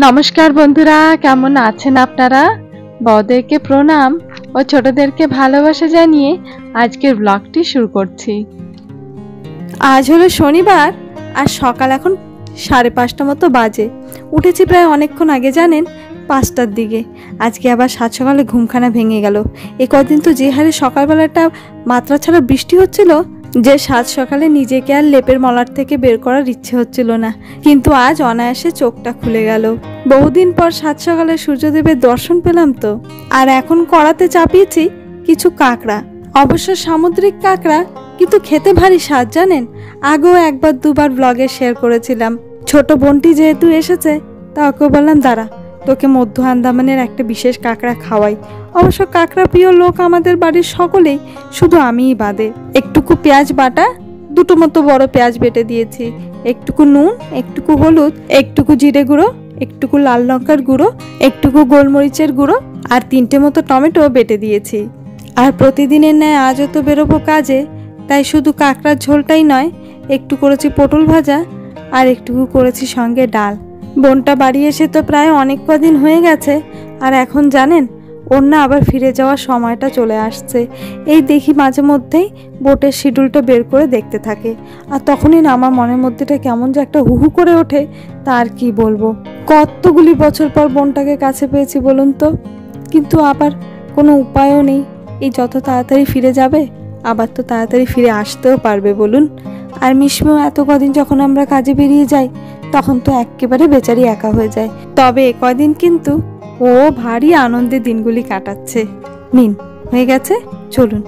নমস্কার বন্ধুরা, কেমন আছেন আপনারা? বড়দেরকে প্রণাম ও ছোটদেরকে ভালোবাসা জানিয়ে আজকের ব্লগটি শুরু করছি। আজ হলো শনিবার আর সকাল এখন 5:30 মতো বাজে। উঠেছি প্রায় অনেকক্ষণ আগে, জানেন, 5টার দিকে। আজকে আবার সাত সকালে ঘুমখানা ভেঙে গেল। এ কদিন তো যে হারে সকালবেলাটা মাত্রা ছাড়া বৃষ্টি হচ্ছিল যে সাত সকালে নিজেকে আর লেপের মলার থেকে বের করার ইচ্ছে হচ্ছিল না, কিন্তু আজ অনায়াসে চোখটা খুলে গেল। বহুদিন পর সাত সকালে সূর্যদেবের দর্শন পেলাম তো। আর এখন কড়াতে চাপিয়েছি কিছু কাঁকড়া, অবশ্য সামুদ্রিক কাঁকড়া, কিন্তু খেতে ভারী স্বাদ, জানেন। আগেও একবার দুবার ব্লগে শেয়ার করেছিলাম। ছোট বোনটি যেহেতু এসেছে, তা ওকে বললাম দাঁড়া, তোকে মধ্য আন্দামানের একটা বিশেষ কাঁকড়া খাওয়াই। অবশ্য কাঁকড়া প্রিয় লোক আমাদের বাড়ির সকলেই, শুধু আমিই বাদে। একটুকু পেঁয়াজ বাটা, দুটো মতো বড় পেঁয়াজ বেটে দিয়েছি, একটুকু নুন, একটুকু হলুদ, একটুকু জিরে গুঁড়ো, একটুকু লাল লঙ্কার গুঁড়ো, একটুকু গোলমরিচের গুঁড়ো আর 3টে মতো টমেটো বেটে দিয়েছি। আর প্রতিদিনের ন্যায় আজও তো বেরোবো কাজে, তাই শুধু কাঁকড়ার ঝোলটাই নয়, একটু করেছি পটল ভাজা আর একটুকু করেছি সঙ্গে ডাল। বোনটা বাড়ি এসে তো প্রায় অনেক কদিন হয়ে গেছে, আর এখন জানেন ওর না আবার ফিরে যাওয়ার সময়টা চলে আসছে। এই দেখি মাঝে মধ্যেই বোটের শিডিউলটা বের করে দেখতে থাকে, আর তখনই না আমার মনের মধ্যেটা কেমন যে একটা হুহু করে ওঠে, তার কি বলবো। কতগুলি বছর পর বোনটাকে কাছে পেয়েছি বলুন তো, কিন্তু আবার কোনো উপায়ও নেই। এই যত তাড়াতাড়ি ফিরে যাবে, আবার তো তাড়াতাড়ি ফিরে আসতেও পারবে বলুন। আর মিশমিও এত কদিন যখন আমরা কাজে বেরিয়ে যাই, তখন তো একেবারে বেচারি একা হয়ে যায়। তবে কয়দিন কিন্তু ও ভারী আনন্দে দিনগুলি কাটাচ্ছে। নিন, হয়ে গেছে, চলুন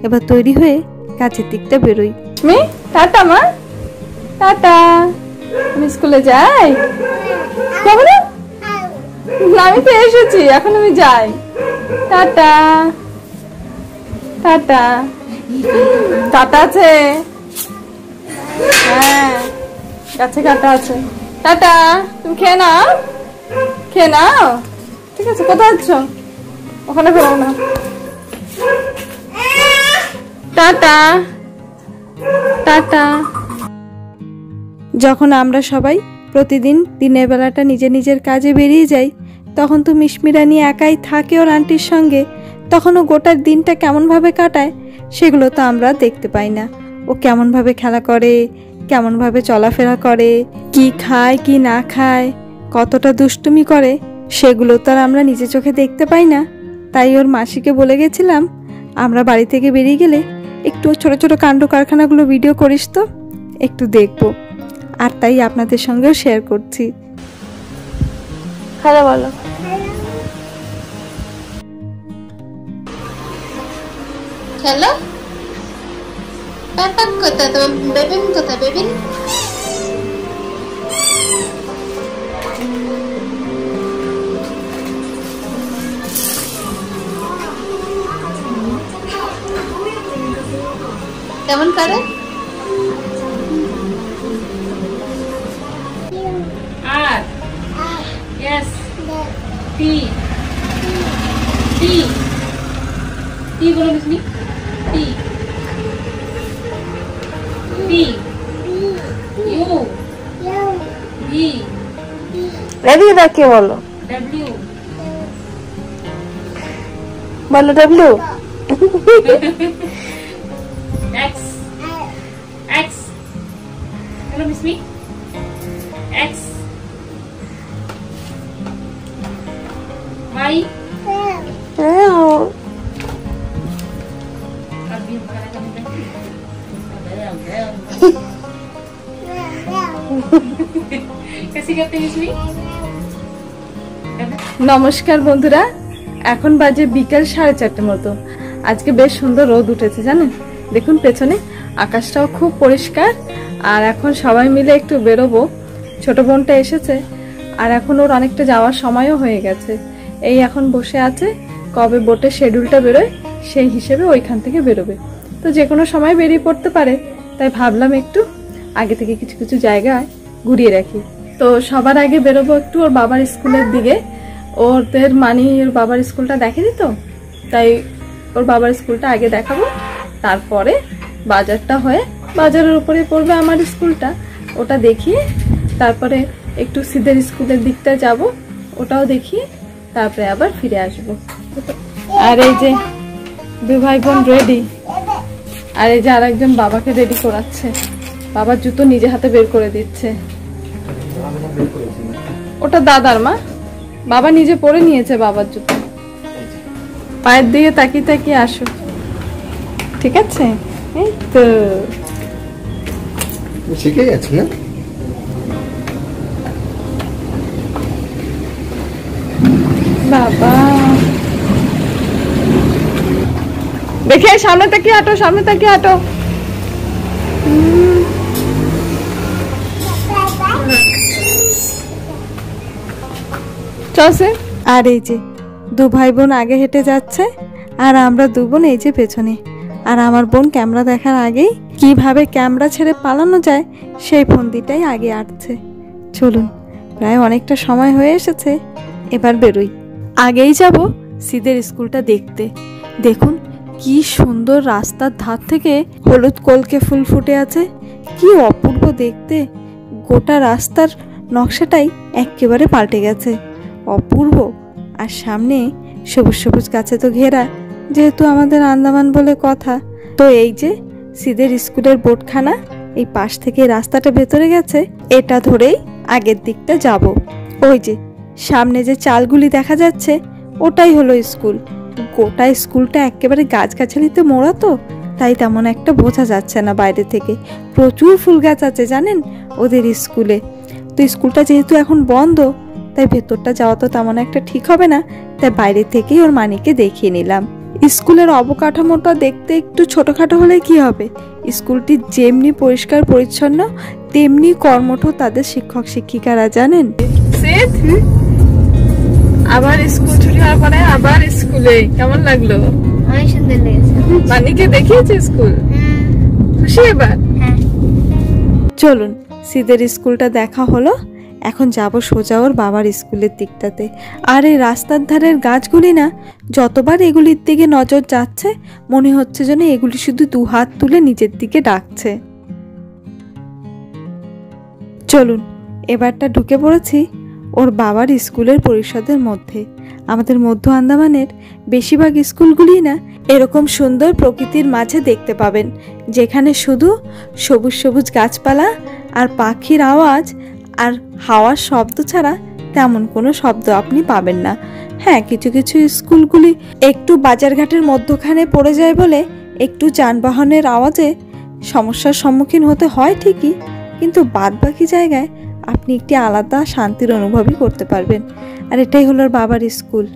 এবার তৈরি হয়ে কাজের দিকটা বেরোই। টাটা মা, টাটা। আমি স্কুলে যাই, যাবো না? আমি তো এসেছি, এখন আমি যাই। Tata tata. কাটা আছে, হ্যাঁ গাছে কাটা আছে। টাটা, তুমি খেয়ে নাও, খেয়ে নাও, ঠিক আছে। কোথায় যাচ্ছ? ওখানে ফেরো না। Tata tata. যখন আমরা সবাই প্রতিদিন দিনের বেলাটা নিজের নিজের কাজে বেরিয়ে যাই, তখন তো মিশমিরা নিয়ে একাই থাকে ওর আন্টির সঙ্গে। তখনও গোটার দিনটা কেমনভাবে কাটায় সেগুলো তো আমরা দেখতে পাই না। ও কেমনভাবে খেলা করে, কেমনভাবে চলাফেরা করে, কি খায় কি না খায়, কতটা দুষ্টুমি করে, সেগুলো তো আর আমরা নিজে চোখে দেখতে পাই না। তাই ওর মাসিকে বলে গেছিলাম, আমরা বাড়ি থেকে বেরিয়ে গেলে একটু ছোট ছোট কাণ্ড কারখানাগুলো ভিডিও করিস তো, একটু দেখবো। আর তাই আপনাদের সঙ্গেও শেয়ার করছি। হ্যালো বলো। হ্যালো, পাপা কোথায়? তোমার বেবিন কোথায়? বেবিন কেমন করে? আর yes T T T বলো বিস্মি। T T U V ready দা, কে বলো? W বলো ডব্লিউ। X X বলো বিস্মি। X Y कैसी करते हैं इसमें? নমস্কার বন্ধুরা, এখন বাজে বিকেল 4:30 মতো। আজকে বেশ সুন্দর রোদ উঠেছে, জানেন। দেখুন পেছনে আকাশটাও খুব পরিষ্কার। আর এখন সবাই মিলে একটু বেরোবো। ছোট বোনটা এসেছে, আর এখন ওর অনেকটা যাওয়ার সময়ও হয়ে গেছে। এই এখন বসে আছে, কবে বোটের শিডিউলটা বেরোয় সেই হিসেবে ওইখান থেকে বেরোবে। তো যে কোনো সময় বেরিয়ে পড়তে পারে, তাই ভাবলাম একটু আগে থেকে কিছু কিছু জায়গায় ঘুরিয়ে রাখি। তো সবার আগে বেরোবো একটু ওর বাবার স্কুলের দিকে। ওদের ওর বাবার স্কুলটা দেখেনি তো, তাই ওর বাবার স্কুলটা আগে দেখাবো, তারপরে বাজারটা হয়ে বাজারের উপরে পড়বে আমার স্কুলটা, ওটা দেখিয়ে তারপরে একটু সিদের স্কুলের দিকটা যাব, ওটাও দেখি, তারপরে আবার ফিরে আসব। আর এই যে দুই ভাই বোন রেডি, আর এই যে আরেকজন বাবাকে রেডি করাচ্ছে। বাবার জুতো নিজে হাতে বের করে দিচ্ছে। ওটা দাদার মা, বাবা নিজে পরে নিয়েছে বাবার জুতো। পায়ের দিকে তাকিয়ে তাকিয়ে আসো, ঠিক আছে? এই তো শিখে গেছে না? বাবা দেখে সামনে তাকিয়ে হাঁটো, সামনে তাকিয়ে হাঁটো। চলছে। আর এই যে দু ভাই বোন আগে হেঁটে যাচ্ছে, আর আমরা দু বোন এই যে পেছনে। আর আমার বোন ক্যামেরা দেখার আগেই কিভাবে ক্যামেরা ছেড়ে পালানো যায় সেই ফন্দিটাই আগে আটছে। চলুন, প্রায় অনেকটা সময় হয়ে এসেছে, এবার বেরোই। আগেই যাব সিদের স্কুলটা দেখতে। দেখুন কি সুন্দর, রাস্তার ধার থেকে হলুদ কলকে ফুল ফুটে আছে, কি অপূর্ব দেখতে। গোটা রাস্তার নকশাটাই একেবারে পাল্টে গেছে, অপূর্ব। আর সামনে সবুজ সবুজ গাছে তো ঘেরা, যেহেতু আমাদের আন্দামান বলে কথা। তো এই যে সিদের স্কুলের বোর্ডখানা, এই পাশ থেকে রাস্তাটা ভেতরে গেছে, এটা ধরেই আগের দিকটা যাব। ওই যে সামনে যে চালগুলি দেখা যাচ্ছে, ওটাই হলো স্কুল। গোটা স্কুলটা একেবারে গাছগাছালিতে মোড়া, তো তাই তেমন একটা বোঝা যাচ্ছে না বাইরে থেকে। প্রচুর ফুল গাছ আছে জানেন ওদের স্কুলে। তো স্কুলটা যেহেতু এখন বন্ধ, তাই ভেতরটা যাওয়া তো তেমন একটা ঠিক হবে না, তাই বাইরে থেকেই ওর মানিকে দেখিয়ে নিলাম। স্কুলের অবকাঠামোটা দেখতে একটু ছোটখাটো হলে কি হবে, স্কুলটি যেমনি পরিষ্কার পরিচ্ছন্ন তেমনি কর্মঠ তাদের শিক্ষক শিক্ষিকারা, জানেন? আবার স্কুল ছুটি হওয়ার পরে আবার স্কুলে, কেমন লাগলো? অনেক সুন্দর লেগেছে। মানিকে দেখিয়েছে স্কুল, খুশি এবার? হ্যাঁ। চলুন, সিদের স্কুলটা দেখা হলো, এখন যাব সোজা ওর বাবার স্কুলের দিকটাতে। আর এই রাস্তার ধারের গাছগুলি না, যতবার এগুলির দিকে নজর যাচ্ছে মনে হচ্ছে যেন এগুলি শুধু দু হাত তুলে নিচের দিকে ডাকছে। চলুন, এবারটা ঢুকে পড়েছি ওর বাবার স্কুলের পরিষদের মধ্যে। আমাদের মধ্য আন্দামানের বেশিরভাগ স্কুলগুলি না এরকম সুন্দর প্রকৃতির মাঝে দেখতে পাবেন, যেখানে শুধু সবুজ সবুজ গাছপালা আর পাখির আওয়াজ আর হাওয়ার শব্দ ছাড়া তেমন কোনো শব্দ আপনি পাবেন না। হ্যাঁ, কিছু কিছু স্কুলগুলি একটু বাজারঘাটের মধ্যখানে পড়ে যায় বলে একটু যানবাহনের আওয়াজে সমস্যার সম্মুখীন হতে হয় ঠিকই, কিন্তু বাদবাকি জায়গায় আপনি একটি আলাদা শান্তির অনুভবই করতে পারবেন। আর এটাই হলো বাবার স্কুল।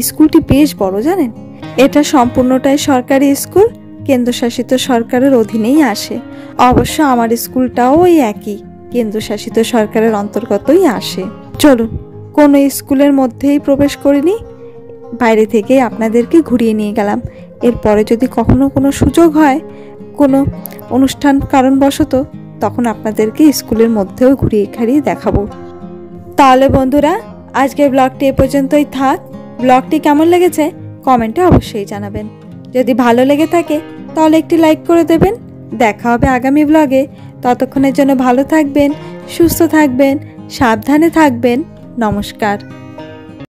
স্কুলটি বেশ বড় জানেন। এটা সম্পূর্ণটাই সরকারি স্কুল, কেন্দ্রশাসিত সরকারের অধীনেই আসে। অবশ্য আমার স্কুলটাও ওই একই কেন্দ্রশাসিত সরকারের অন্তর্গতই আসে। চলুন, কোনো স্কুলের মধ্যেই প্রবেশ করিনি, বাইরে থেকে আপনাদেরকে ঘুরিয়ে নিয়ে গেলাম। এরপরে যদি কখনো কোনো সুযোগ হয়, কোনো অনুষ্ঠান কারণবশত, তখন আপনাদেরকে স্কুলের মধ্যেও ঘুরিয়ে খাড়িয়ে দেখাবো। তাহলে বন্ধুরা, আজকের ব্লগটি এ পর্যন্তই থাক। ব্লগটি কেমন লেগেছে কমেন্টে অবশ্যই জানাবেন। যদি ভালো লেগে থাকে তাহলে একটি লাইক করে দেবেন। দেখা হবে আগামী ব্লগে। ততক্ষণের জন্য ভালো থাকবেন, সুস্থ থাকবেন, সাবধানে থাকবেন। নমস্কার।